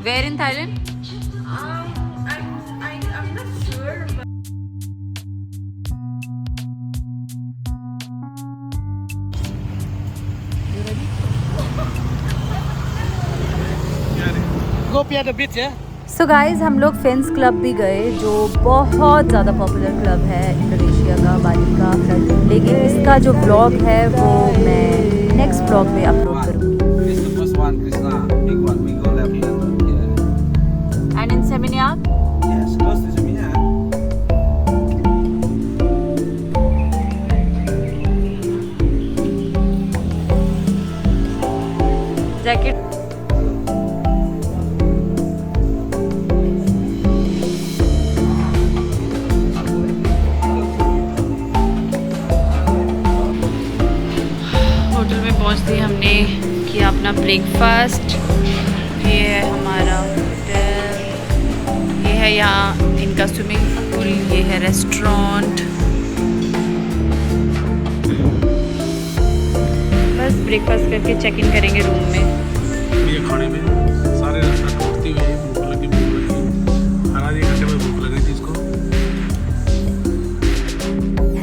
Where in Thailand? I'm not sure. But Go up here the beach, yeah? So guys हम लोग fence club भी गए जो बहुत ज़्यादा पॉपुलर क्लब है इंडोनेशिया का, बाली का। लेकिन इसका जो ब्लॉग है वो मैं नेक्स्ट ब्लॉग में अपलोड करूँगी। This is the first one, Krishna. Big one. We go left hand. Yeah. And in Seminyak Yes, close to Seminyak. Jacket hotel में पहुंचते ही हमने किया अपना ब्रेकफास्ट। ये है हमारा होटल, ये है यहाँ इनका स्विमिंग पूल, ये है रेस्टोरेंट। बस ब्रेकफास्ट करके चेक इन करेंगे रूम में। ये खाने में सारे रेस्टोरेंट उठती हुई भूख लगी खाना 1 घंटे में भूख लगी थी इसको।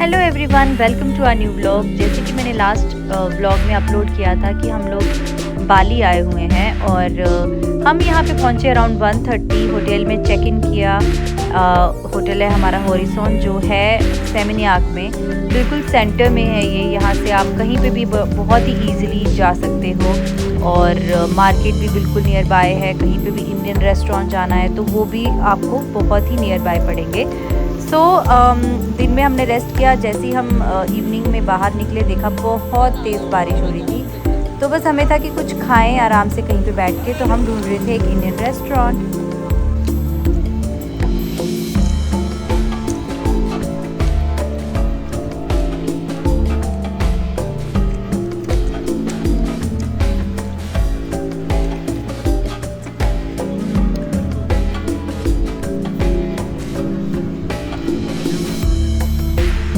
Hello everyone, welcome to our new vlog. जैसे कि मैंने लास्ट व्लॉग में अपलोड किया था कि हम लोग बाली आए हुए हैं और हम यहाँ पे पहुँचे अराउंड 1:30। होटल में चेक इन किया। होटल है हमारा हॉरिजॉन जो है सेमिनियाक में, बिल्कुल सेंटर में है ये। यहाँ से आप कहीं पे भी बहुत ही ईजिली जा सकते हो और मार्केट भी बिल्कुल नियर बाय है। कहीं पे भी इंडियन रेस्टोरेंट जाना है तो वो भी आपको बहुत ही नियर बाय पड़ेंगे। सो दिन में हमने रेस्ट किया। जैसे ही हम इवनिंग में बाहर निकले देखा बहुत तेज़ बारिश हो रही थी, तो बस हमें था कि कुछ खाएं आराम से कहीं पे बैठ के। तो हम ढूंढ रहे थे एक इंडियन रेस्टोरेंट।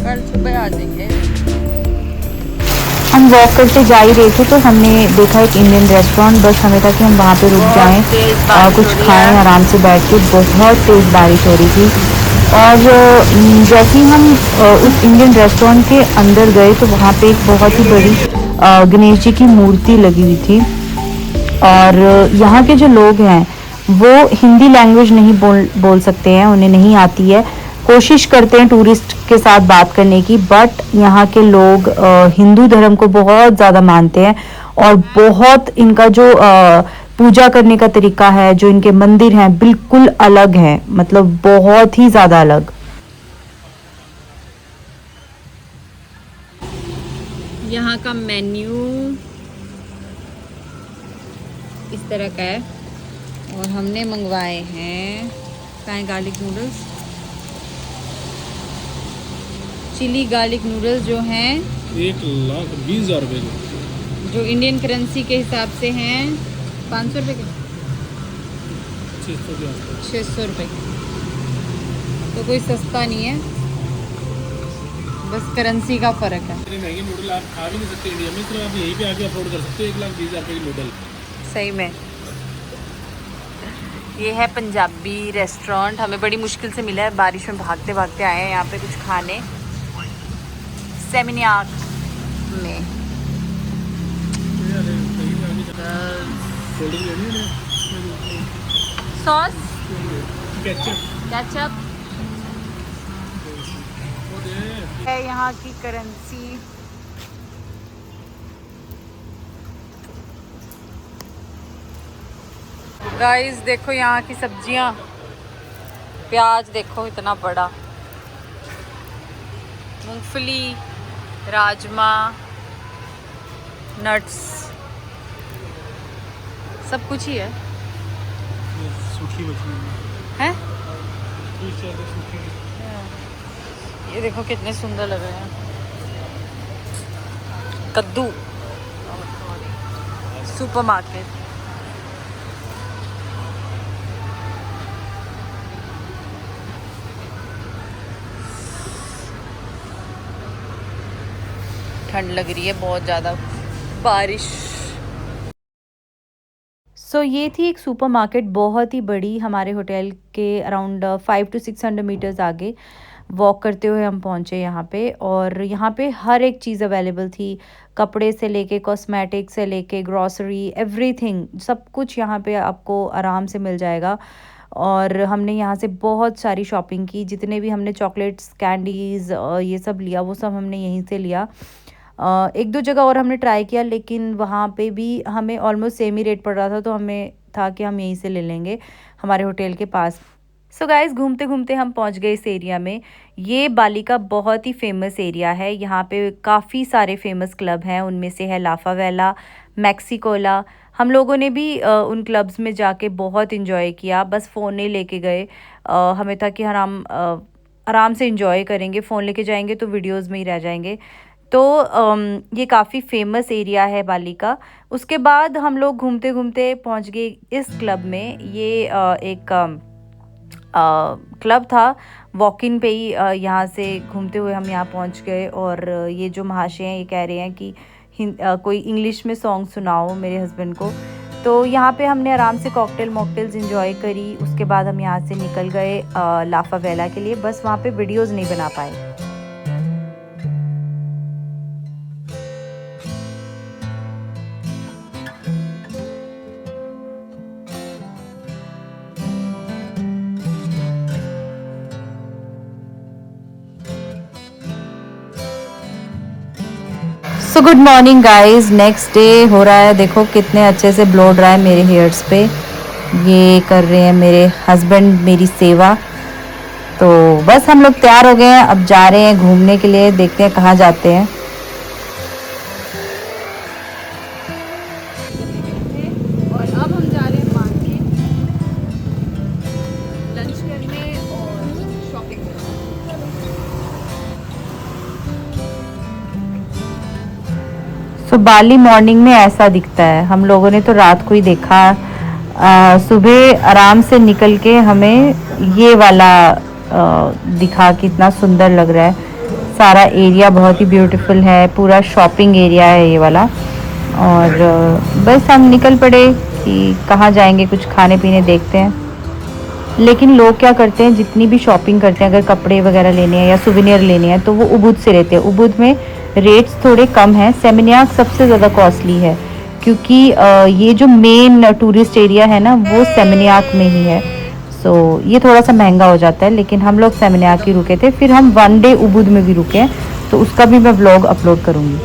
कल सुबह आ जाएंगे। हम वॉक करते जा ही रहे थे तो हमने देखा एक इंडियन रेस्टोरेंट। बस हमें था कि हम वहाँ पे रुक जाएं और कुछ खाएं आराम से बैठ के। बहुत तेज़ बारिश हो रही थी और जैसे ही हम उस इंडियन रेस्टोरेंट के अंदर गए तो वहाँ पे एक बहुत ही बड़ी गणेश जी की मूर्ति लगी हुई थी। और यहाँ के जो लोग हैं वो हिंदी लैंग्वेज नहीं बोल सकते हैं, उन्हें नहीं आती है। कोशिश करते हैं टूरिस्ट के साथ बात करने की, बट यहाँ के लोग हिंदू धर्म को बहुत ज़्यादा मानते हैं और बहुत इनका जो पूजा करने का तरीका है, जो इनके मंदिर हैं बिल्कुल अलग है, मतलब बहुत ही ज़्यादा अलग। यहाँ का मेन्यू इस तरह का है और हमने मंगवाए हैं fry garlic noodles, chilli garlic noodles जो हैं 1,20,000 रुपए के, जो इंडियन करेंसी के हिसाब से हैं 500 रुपये के, 600 के आसपास। 600 रुपये। तो कोई सस्ता नहीं है, बस करेंसी का फ़र्क है। इतने महंगे नूडल आप खा भी नहीं सकते इंडिया में, तो आप यहीं पे आके अफोर्ड कर सकते हो 1,20,000 रुपए की नूडल। सही में। ये है पंजाबी रेस्टोरेंट, हमें बड़ी मुश्किल से मिला है, बारिश में भागते भागते आए हैं यहाँ पे कुछ खाने सेमिनियाक में। सॉस केचप है यहाँ की करेंसी। गाइस देखो यहाँ की सब्जियाँ, प्याज देखो इतना बड़ा, मूंगफली, राजमा, नट्स, सब कुछ ही है। सूखी मछली हैं? सूखी। ये देखो कितने सुंदर लग रहे हैं। कद्दू, सुपरमार्केट। ठंड लग रही है बहुत ज़्यादा, बारिश। सो ये थी एक सुपरमार्केट, बहुत ही बड़ी, हमारे होटल के अराउंड 500 to 600 मीटर्स आगे वॉक करते हुए हम पहुँचे यहाँ पे। और यहाँ पे हर एक चीज़ अवेलेबल थी, कपड़े से लेके कॉस्मेटिक से लेके ग्रॉसरी, एवरीथिंग, सब कुछ यहाँ पे आपको आराम से मिल जाएगा। और हमने यहाँ से बहुत सारी शॉपिंग की, जितने भी हमने चॉकलेट्स, कैंडीज़ ये सब लिया, वो सब हमने यहीं से लिया। एक दो जगह और हमने ट्राई किया, लेकिन वहाँ पे भी हमें ऑलमोस्ट सेम ही रेट पड़ रहा था, तो हमें था कि हम यहीं से ले लेंगे हमारे होटल के पास। सो गाइस, घूमते घूमते हम पहुँच गए इस एरिया में। ये बाली का बहुत ही फेमस एरिया है। यहाँ पे काफ़ी सारे फेमस क्लब हैं, उनमें से है लाफा वेला, मैक्सिकोला। हम लोगों ने भी उन क्लब्स में जाके बहुत इन्जॉय किया, बस फ़ोन नहीं लेके गए। हमें था कि आराम से इन्जॉय करेंगे, फ़ोन लेके जाएंगे तो वीडियोस में ही रह जाएंगे। तो ये काफ़ी फेमस एरिया है बाली का। उसके बाद हम लोग घूमते घूमते पहुंच गए इस क्लब में। ये एक क्लब था, वॉक इन पे ही यहाँ से घूमते हुए हम यहाँ पहुँच गए। और ये जो महाशय हैं, ये कह रहे हैं कि कोई इंग्लिश में सॉन्ग सुनाओ मेरे हस्बैंड को। तो यहाँ पे हमने आराम से मॉकटेल्स इंजॉय करी। उसके बाद हम यहाँ से निकल गए लाफा वेला के लिए, बस वहाँ पे वीडियोज़ नहीं बना पाए। So good morning guys, next day हो रहा है। देखो कितने अच्छे से ब्लो ड्राई मेरे हेयर्स पे। ये कर रहे हैं मेरे हस्बैंड मेरी सेवा। तो बस हम लोग तैयार हो गए हैं, अब जा रहे हैं घूमने के लिए, देखते हैं कहाँ जाते हैं। और अब हम जा रहे हैं मार्केट लंच करने और शॉपिंग करने। सो बाली मॉर्निंग में ऐसा दिखता है। हम लोगों ने तो रात को ही देखा, सुबह आराम से निकल के हमें ये वाला दिखा, कितना सुंदर लग रहा है। सारा एरिया बहुत ही ब्यूटीफुल है, पूरा शॉपिंग एरिया है ये वाला। और बस हम निकल पड़े कि कहाँ जाएंगे, कुछ खाने पीने देखते हैं। लेकिन लोग क्या करते हैं, जितनी भी शॉपिंग करते हैं, अगर कपड़े वगैरह लेने हैं या सुवेनियर लेने हैं, तो वो उबुद से लेते हैं। उबुद में रेट्स थोड़े कम हैं, सेमिनियाक सबसे ज़्यादा कॉस्टली है, क्योंकि ये जो मेन टूरिस्ट एरिया है ना, वो सेमिनियाक में ही है। सो ये थोड़ा सा महंगा हो जाता है। लेकिन हम लोग सेमिनियाक ही रुके थे, फिर हम 1 डे उबुद में भी रुके हैं, तो उसका भी मैं व्लॉग अपलोड करूँगी।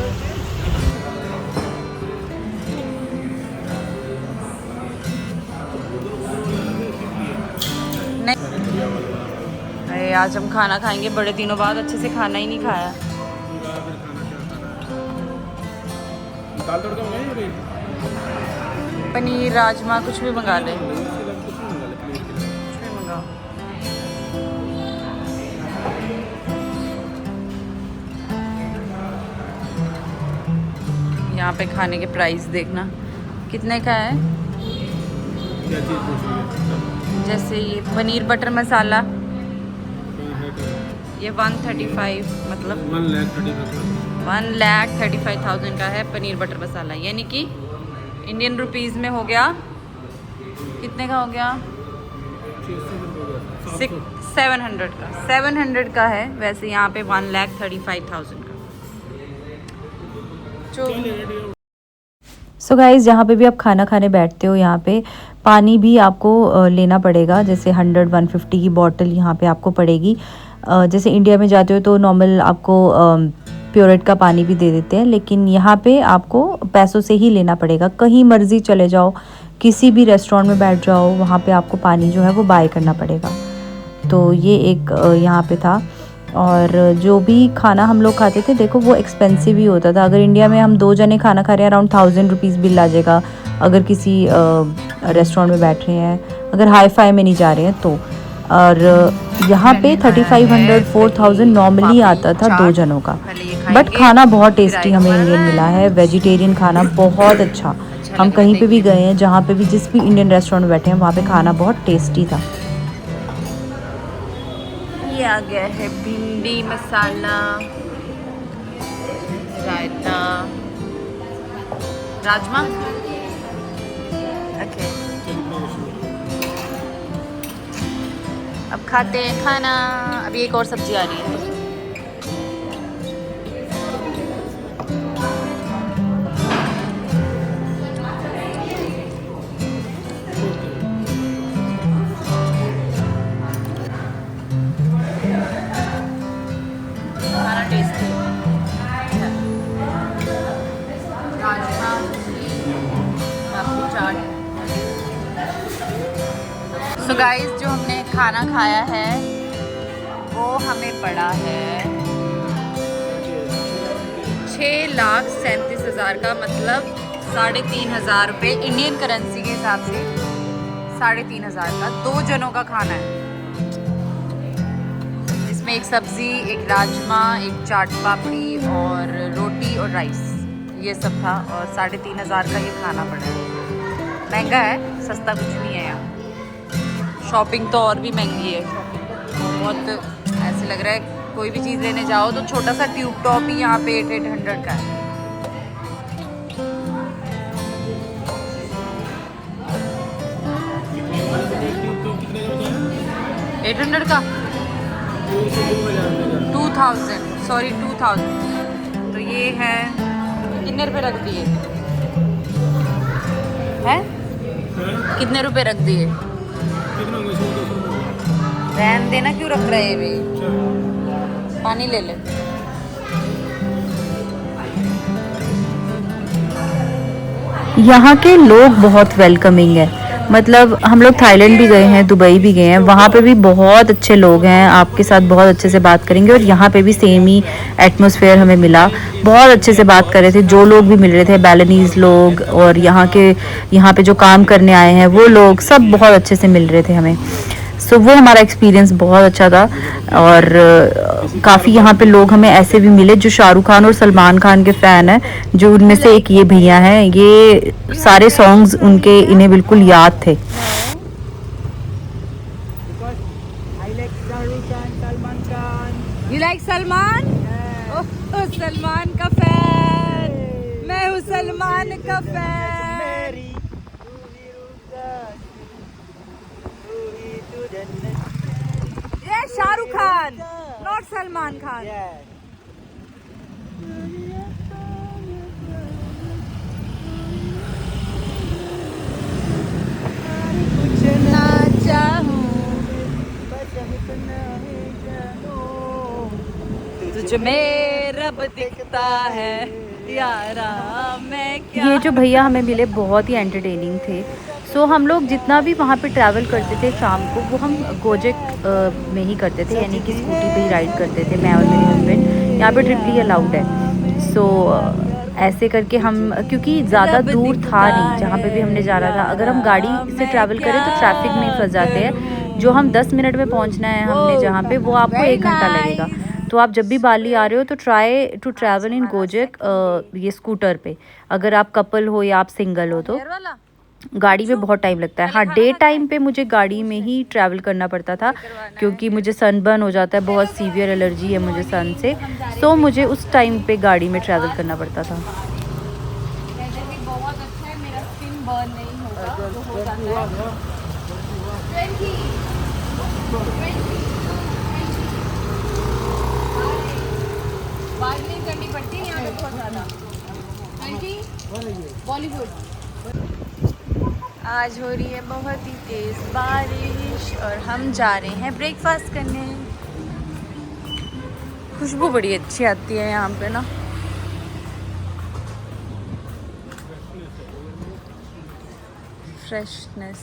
अरे आज हम खाना खाएंगे, बड़े दिनों बाद, अच्छे से खाना ही नहीं खाया। दाल तड़का मंगाइए, पनीर, राजमा, कुछ भी मंगा ले, कुछ भी मंगाओ। यहाँ पे खाने के प्राइस देखना कितने का है। क्या चीज़ पूछ रही है? जैसे ये पनीर बटर मसाला, ये 135, मतलब 1,35,000 का है पनीर बटर मसाला। यानी कि इंडियन रुपीस में हो गया, कितने का हो गया? 700 का है। वैसे यहाँ पे 1,35,000 का। सो गाइज़, जहाँ पे भी आप खाना खाने बैठते हो, यहाँ पे पानी भी आपको लेना पड़ेगा। जैसे 100-150 की बॉटल यहाँ पे आपको पड़ेगी। जैसे इंडिया में जाते हो तो नॉर्मल आपको प्योरेट का पानी भी दे देते हैं, लेकिन यहाँ पे आपको पैसों से ही लेना पड़ेगा। कहीं मर्जी चले जाओ, किसी भी रेस्टोरेंट में बैठ जाओ, वहाँ पे आपको पानी जो है वो बाय करना पड़ेगा। तो ये एक यहाँ पे था। और जो भी खाना हम लोग खाते थे, देखो वो एक्सपेंसिव ही होता था। अगर इंडिया में हम 2 जने खाना खा रहे हैं, अराउंड 1000 रुपीज़ बिल आ जाएगा। अगर किसी रेस्टोरेंट में बैठ रहे हैं, अगर हाई फाई में नहीं जा रहे हैं तो। और यहाँ पे 3500-4000 नॉर्मली आता था 2 जनों का। बट खाना बहुत टेस्टी हमें इंडियन मिला है, वेजिटेरियन खाना बहुत अच्छा। हम कहीं पे भी गए हैं, जहाँ पे भी जिस भी इंडियन रेस्टोरेंट में बैठे हैं, वहाँ पे खाना बहुत टेस्टी था। ये आ गया है भिंडी मसाला, रायता, राजमा। ओके, खाते हैं खाना। अभी एक और सब्जी आ रही है। खाना टेस्टी चाट। सो गाइस, जो हमने खाना खाया है वो हमें पड़ा है 6,37,000 का, मतलब 3,500 रुपये इंडियन करेंसी के हिसाब से 3,500 का 2 जनों का खाना है। इसमें एक सब्जी, एक राजमा, एक चाट पापड़ी और रोटी और राइस, ये सब था। और 3,500 का ये खाना पड़ा है। महंगा है, सस्ता कुछ नहीं है यहाँ। शॉपिंग तो और भी महंगी है। बहुत ऐसे लग रहा है कोई भी चीज़ लेने जाओ तो छोटा सा ट्यूब टॉप ही यहाँ पे 800 का है। $800 का 2,000 तो ये है। कितने रुपए रख दिए हैं? कितने रुपए रख दिए? रहन देना, क्यों रख रहे हैं भी? पानी ले ले। यहाँ के लोग बहुत वेलकमिंग है। मतलब हम लोग थाईलैंड भी गए हैं, दुबई भी गए हैं, वहाँ पे भी बहुत अच्छे लोग हैं, आपके साथ बहुत अच्छे से बात करेंगे। और यहाँ पे भी सेम ही एटमॉस्फेयर हमें मिला, बहुत अच्छे से बात कर रहे थे। जो लोग भी मिल रहे थे, बैलेनीज लोग और यहाँ पे जो काम करने आए हैं वो लोग, सब बहुत अच्छे से मिल रहे थे हमें। सो वो हमारा एक्सपीरियंस बहुत अच्छा था। और काफ़ी यहाँ पे लोग हमें ऐसे भी मिले जो शाहरुख खान और सलमान खान के फ़ैन हैं, जो उनमें से एक ये भैया हैं। ये सारे सॉन्ग्स उनके इन्हें बिल्कुल याद थे। You like Salman? ओह, सलमान का फैन। मैं हूँ सलमान का फैन। ये शाहरुख खान, नॉट सलमान खान। तुझ में रब दिखता है यारा, मैं क्या। ये जो भैया हमें मिले बहुत ही एंटरटेनिंग थे। सो हम लोग जितना भी वहाँ पे ट्रैवल करते थे शाम को, वो हम गोजेक में ही करते थे, यानी कि स्कूटी पे ही राइड करते थे, मैं और मेरे हस्बैंड। यहाँ पे ट्रिपली अलाउड है। सो ऐसे करके हम, क्योंकि ज़्यादा दूर था नहीं जहाँ पे भी हमने जाना था। अगर हम गाड़ी से ट्रैवल करें तो ट्रैफिक में ही फंस जाते हैं। जो हम 10 मिनट में पहुँचना है हमने जहाँ पे, वो आपको 1 घंटा लगेगा। तो आप जब भी बाली आ रहे हो तो try to travel in Gojek ये स्कूटर पे। अगर आप कपल हो या आप सिंगल हो तो गाड़ी में बहुत टाइम लगता है। हाँ, डे टाइम पे मुझे गाड़ी में ही ट्रैवल करना पड़ता था, क्योंकि मुझे सनबर्न हो जाता है, बहुत सीवियर एलर्जी है मुझे सन से। सो मुझे उस टाइम पे गाड़ी में ट्रैवल करना पड़ता था। बहुत अच्छा है, मेरा स्किन बर्न नहीं होगा, जो हो जाता है। 20 बात नहीं करनी पड़ती है यहाँ पे बहुत ज़्यादा। 20 बॉलीवुड। आज हो रही है बहुत ही तेज बारिश और हम जा रहे हैं ब्रेकफास्ट करने। खुशबू बड़ी अच्छी आती है यहाँ पे ना। फ्रेशनेस।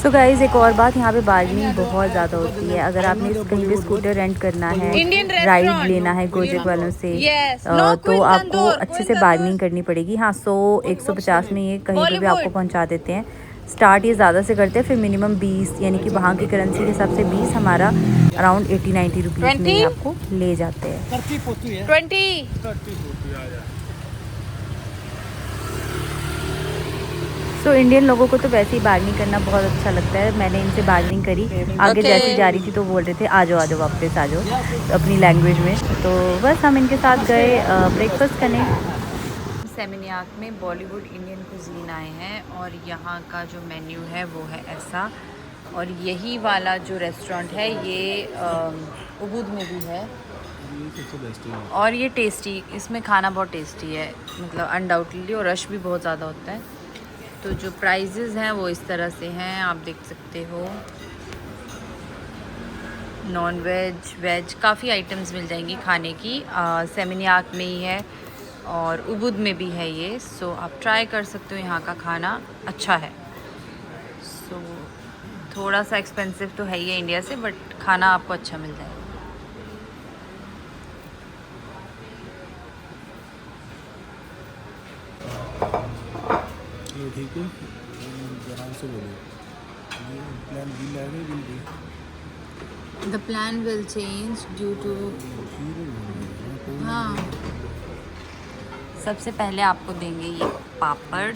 सो गाइज, एक और बात, यहाँ पे बार्गेनिंग बहुत ज़्यादा होती है। अगर आपने कहीं भी स्कूटर रेंट करना है, राइड लेना है गोजेक वालों से, तो आपको अच्छे से बार्गेनिंग करनी पड़ेगी। हाँ, 100-150 में ये कहीं पे भी आपको पहुँचा देते हैं। स्टार्ट ये ज़्यादा से करते हैं, फिर मिनिमम 20, यानी कि वहाँ की करेंसी के हिसाब से 20, हमारा अराउंड 80-90 रुपीज़ में आपको ले जाते हैं। 20 सो इंडियन लोगों को तो वैसे ही बार्गेनिंग करना बहुत अच्छा लगता है। मैंने इनसे बार्गेनिंग करी। आगे जैसे जा रही थी तो बोल रहे थे आ जाओ वापस आ जाओ, अपनी लैंग्वेज में। तो बस हम इनके साथ गए ब्रेकफास्ट करने। सेमिनियाक में बॉलीवुड इंडियन कुजीन आए हैं और यहाँ का जो मेन्यू है वो है ऐसा। और यही वाला जो रेस्टोरेंट है ये उबुद में भी है और ये टेस्टी, इसमें खाना बहुत टेस्टी है, मतलब अनडाउटली, और रश भी बहुत ज़्यादा होता है। तो जो प्राइजेज़ हैं वो इस तरह से हैं, आप देख सकते हो। नॉन वेज, वेज काफ़ी आइटम्स मिल जाएंगी खाने की। सेमिनियाक में ही है और उबुद में भी है ये। सो आप ट्राई कर सकते हो, यहाँ का खाना अच्छा है। सो थोड़ा सा एक्सपेंसिव तो है ही इंडिया से, बट खाना आपको अच्छा मिल जाएगा। ये ठीक है, आराम से बोलो। ये प्लान बी लाएंगे, bill B. The plan will change due to हाँ। सबसे पहले आपको देंगे ये पापड़,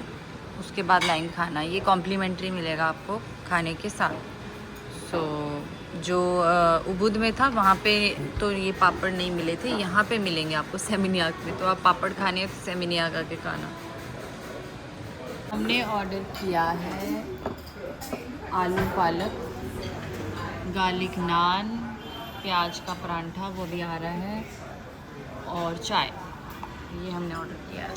उसके बाद लाएंगे खाना। ये कॉम्प्लीमेंट्री मिलेगा आपको खाने के साथ। सो जो उबुद में था वहाँ पे तो ये पापड़ नहीं मिले थे, यहाँ पे मिलेंगे आपको सेमिनियाक में। तो आप पापड़ खाने हैं तो सेमिनियाक आके खाना। हमने ऑर्डर किया है आलू पालक, गार्लिक नान, प्याज का परांठा वो भी आ रहा है, और चाय। ये हमने ऑर्डर किया है।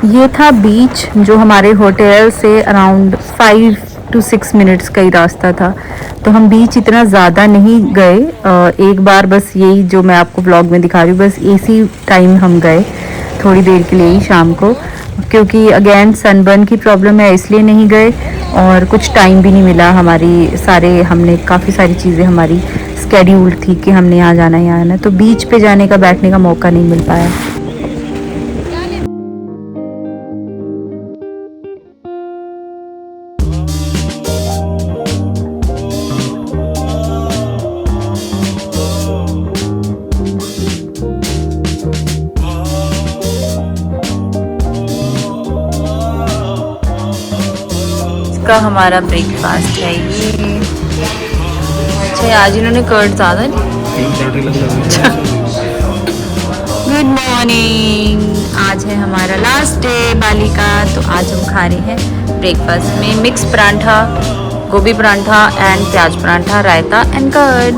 ये था बीच, जो हमारे होटल से अराउंड 5 to 6 मिनट्स का ही रास्ता था। तो हम बीच इतना ज़्यादा नहीं गए, एक बार बस यही जो मैं आपको व्लॉग में दिखा रही हूँ, बस इसी टाइम हम गए थोड़ी देर के लिए ही शाम को, क्योंकि अगेन सनबर्न की प्रॉब्लम है इसलिए नहीं गए, और कुछ टाइम भी नहीं मिला। हमने काफ़ी सारी चीज़ें हमारी स्केड्यूल थी कि हमने यहाँ जाना है, यहाँ आना, तो बीच पे जाने का, बैठने का मौका नहीं मिल पाया। का हमारा ब्रेकफास्ट है ये। अच्छा, आज इन्होंने कर्ड ज़्यादा नहीं। गुड मॉर्निंग, आज है हमारा लास्ट डे बाली का। तो आज हम खा रहे हैं ब्रेकफास्ट में मिक्स परांठा, गोभी परांठा एंड प्याज परांठा, रायता एंड कर्ड,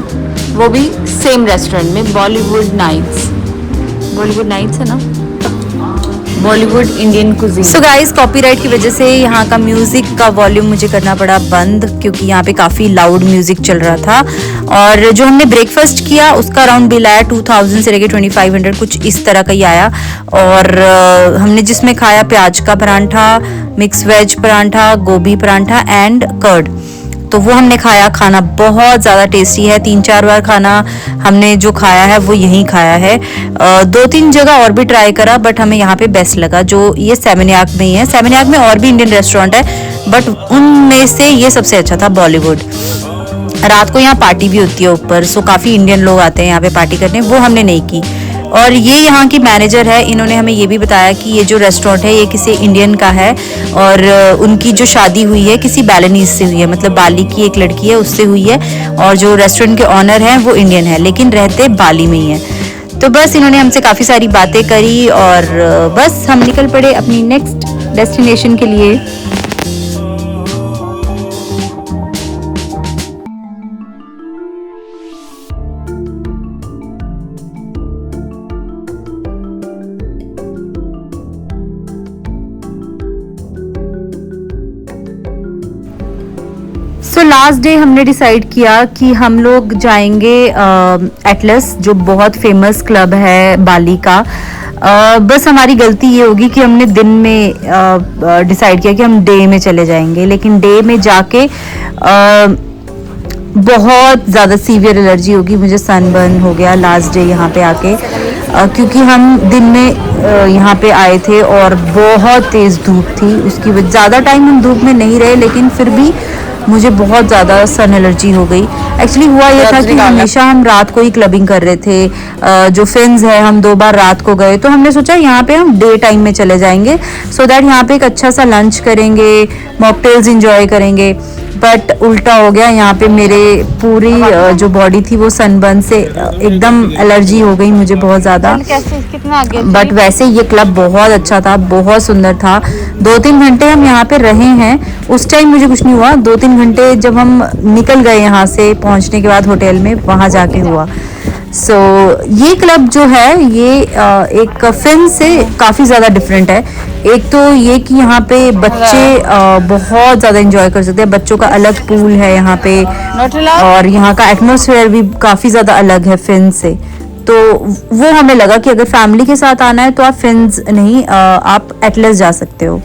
वो भी सेम रेस्टोरेंट में, बॉलीवुड नाइट्स है ना, Bollywood Indian cuisine. So guys, copyright की वजह से यहाँ का म्यूज़िक का वॉल्यूम मुझे करना पड़ा बंद, क्योंकि यहाँ पे काफ़ी लाउड म्यूज़िक चल रहा था। और जो हमने ब्रेकफास्ट किया उसका अराउंड बिल आया 2000 से लेके 2500, कुछ इस तरह का ही आया। और हमने जिसमें खाया प्याज का परांठा, मिक्स वेज परांठा, गोभी परांठा एंड कर्ड, तो वो हमने खाया। खाना बहुत ज़्यादा टेस्टी है, 3-4 बार खाना हमने जो खाया है वो यहीं खाया है। 2-3 जगह और भी ट्राई करा, बट हमें यहाँ पे बेस्ट लगा जो ये सेमिनियाक में ही है। सेमिनियाक में और भी इंडियन रेस्टोरेंट है, बट उनमें से ये सबसे अच्छा था बॉलीवुड। रात को यहाँ पार्टी भी होती है ऊपर, सो काफ़ी इंडियन लोग आते हैं यहाँ पे पार्टी करने, वो हमने नहीं की। और ये यहाँ की मैनेजर है, इन्होंने हमें ये भी बताया कि ये जो रेस्टोरेंट है ये किसी इंडियन का है, और उनकी जो शादी हुई है किसी बालिनीज से हुई है, मतलब बाली की एक लड़की है उससे हुई है, और जो रेस्टोरेंट के ऑनर हैं वो इंडियन है लेकिन रहते बाली में ही है। तो बस इन्होंने हमसे काफ़ी सारी बातें करी और बस हम निकल पड़े अपनी नेक्स्ट डेस्टिनेशन के लिए। तो लास्ट डे हमने डिसाइड किया कि हम लोग जाएंगे एटलस, जो बहुत फेमस क्लब है बाली का। बस हमारी गलती ये होगी कि हमने दिन में डिसाइड किया कि हम डे में चले जाएंगे, लेकिन डे में जाके बहुत ज़्यादा सीवियर एलर्जी होगी। मुझे सनबर्न हो गया लास्ट डे यहाँ पे आके, क्योंकि हम दिन में यहाँ पे आए थे और बहुत तेज़ धूप थी, उसकी वजह ज़्यादा टाइम हम धूप में नहीं रहे, लेकिन फिर भी मुझे बहुत ज़्यादा सन एलर्जी हो गई। एक्चुअली हुआ ये था कि हमेशा हम रात को ही क्लबिंग कर रहे थे। जो फिन्स है हम 2 बार रात को गए, तो हमने सोचा यहाँ पे हम डे टाइम में चले जाएंगे सो दैट यहाँ पे एक अच्छा सा लंच करेंगे, मॉकटेल्स इंजॉय करेंगे। बट उल्टा हो गया, यहाँ पे मेरे पूरी जो बॉडी थी वो सनबर्न से एकदम एलर्जी हो गई मुझे बहुत ज़्यादा। बट वैसे ये क्लब बहुत अच्छा था, बहुत सुंदर था। 2-3 घंटे हम यहाँ पे रहे हैं, उस टाइम मुझे कुछ नहीं हुआ। 2-3 घंटे जब हम निकल गए यहाँ से पहुँचने के बाद होटल में, वहाँ जाके हुआ। सो ये क्लब जो है ये एक फिन से काफ़ी ज़्यादा डिफरेंट है। एक तो ये कि यहाँ पे बच्चे बहुत ज़्यादा एंजॉय कर सकते हैं, बच्चों का अलग पूल है यहाँ पे, और यहाँ का एटमॉस्फेयर भी काफ़ी ज़्यादा अलग है फिन से। तो वो हमें लगा कि अगर फैमिली के साथ आना है तो आप फिन्स नहीं, आप एटलस जा सकते हो।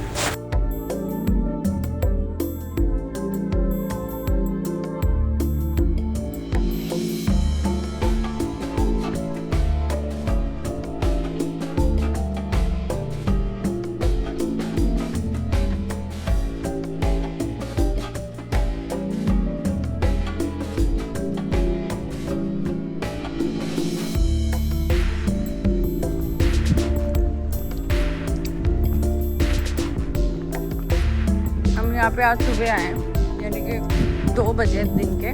यहाँ पे आज सुबह आए हैं, यानी कि 2 बजे दिन के,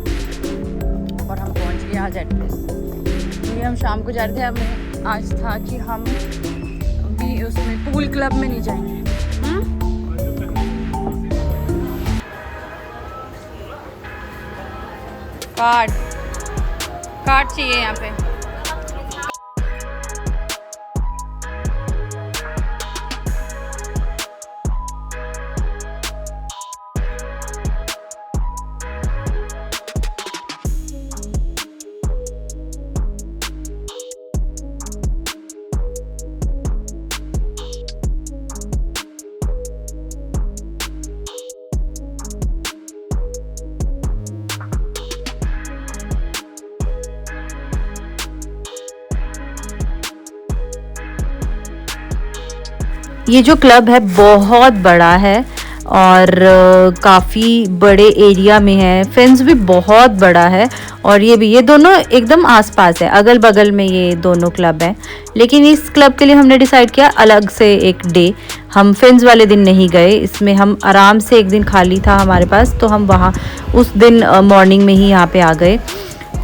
और हम पहुँच गए आज एटलस। क्योंकि हम शाम को जा रहे थे, हमें आज था कि हम भी उसमें पूल क्लब में नहीं जाएंगे। कार्ड चाहिए यहाँ पे। ये जो क्लब है बहुत बड़ा है और काफ़ी बड़े एरिया में है। फिन्स भी बहुत बड़ा है और ये दोनों एकदम आसपास है, अगल बगल में ये दोनों क्लब हैं। लेकिन इस क्लब के लिए हमने डिसाइड किया अलग से एक डे, हम फिन्स वाले दिन नहीं गए, इसमें हम आराम से एक दिन खाली था हमारे पास, तो हम वहाँ उस दिन मॉर्निंग में ही यहाँ पे आ गए।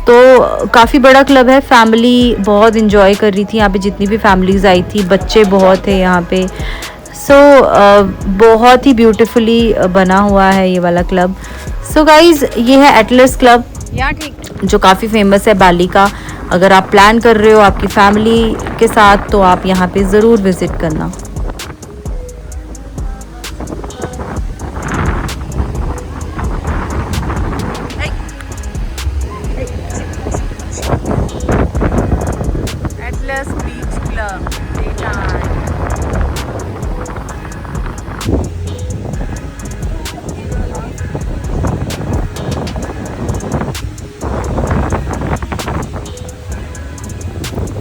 तो काफ़ी बड़ा क्लब है, फैमिली बहुत इन्जॉय कर रही थी यहाँ पे, जितनी भी फैमिलीज़ आई थी, बच्चे बहुत थे यहाँ पे। सो बहुत ही ब्यूटीफुली बना हुआ है ये वाला क्लब। सो गाइज़ ये है एटलस क्लब, जो काफ़ी फेमस है बाली का। अगर आप प्लान कर रहे हो आपकी फैमिली के साथ तो आप यहाँ पे ज़रूर विज़िट करना। एटलस बीच क्लब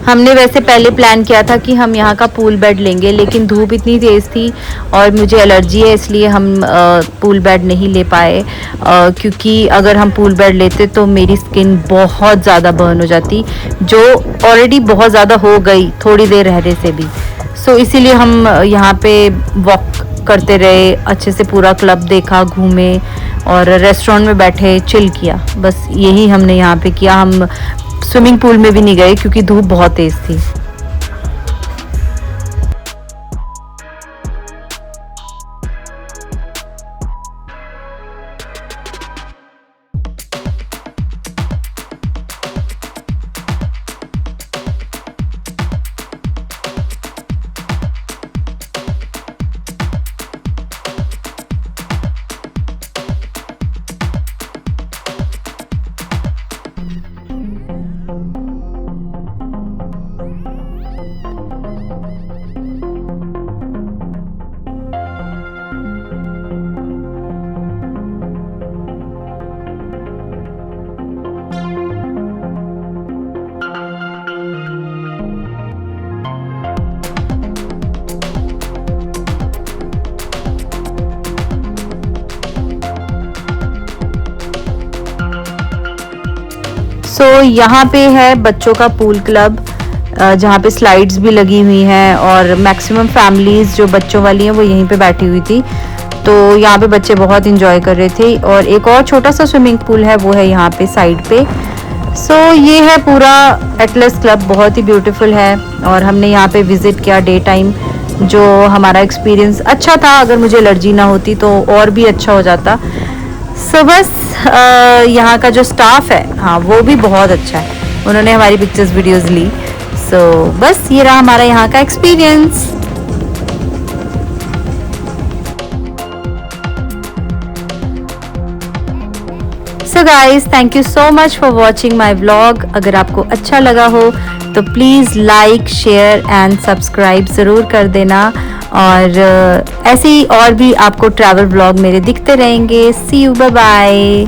हमने वैसे पहले प्लान किया था कि हम यहाँ का पूल बेड लेंगे, लेकिन धूप इतनी तेज़ थी और मुझे एलर्जी है, इसलिए हम पूल बेड नहीं ले पाए। क्योंकि अगर हम पूल बेड लेते तो मेरी स्किन बहुत ज़्यादा बर्न हो जाती, जो ऑलरेडी बहुत ज़्यादा हो गई थोड़ी देर रहने से भी। सो इसीलिए हम यहाँ पे वॉक करते रहे, अच्छे से पूरा क्लब देखा, घूमे और रेस्टोरेंट में बैठे चिल किया। बस यही हमने यहाँ पे किया। हम स्विमिंग पूल में भी नहीं गए क्योंकि धूप बहुत तेज़ थी। सो यहाँ पे है बच्चों का पूल क्लब, जहाँ पे स्लाइड्स भी लगी हुई हैं और मैक्सिमम फैमिलीज़ जो बच्चों वाली हैं वो यहीं पे बैठी हुई थी। तो यहाँ पे बच्चे बहुत इंजॉय कर रहे थे। और एक और छोटा सा स्विमिंग पूल है, वो है यहाँ पे साइड पे। सो ये है पूरा एटलस क्लब, बहुत ही ब्यूटीफुल है। और हमने यहाँ पे विज़िट किया डे टाइम, जो हमारा एक्सपीरियंस अच्छा था। अगर मुझे एलर्जी ना होती तो और भी अच्छा हो जाता। सो बस यहाँ का जो स्टाफ है, हाँ, वो भी बहुत अच्छा है। उन्होंने हमारी पिक्चर्स वीडियोस ली। सो बस ये रहा हमारा यहाँ का experience. So guys, thank you so much for watching my vlog. अगर आपको अच्छा लगा हो तो please like, share and subscribe ज़रूर कर देना। और ऐसे ही और भी आपको ट्रैवल व्लॉग मेरे दिखते रहेंगे। सी यू, बाय बाय।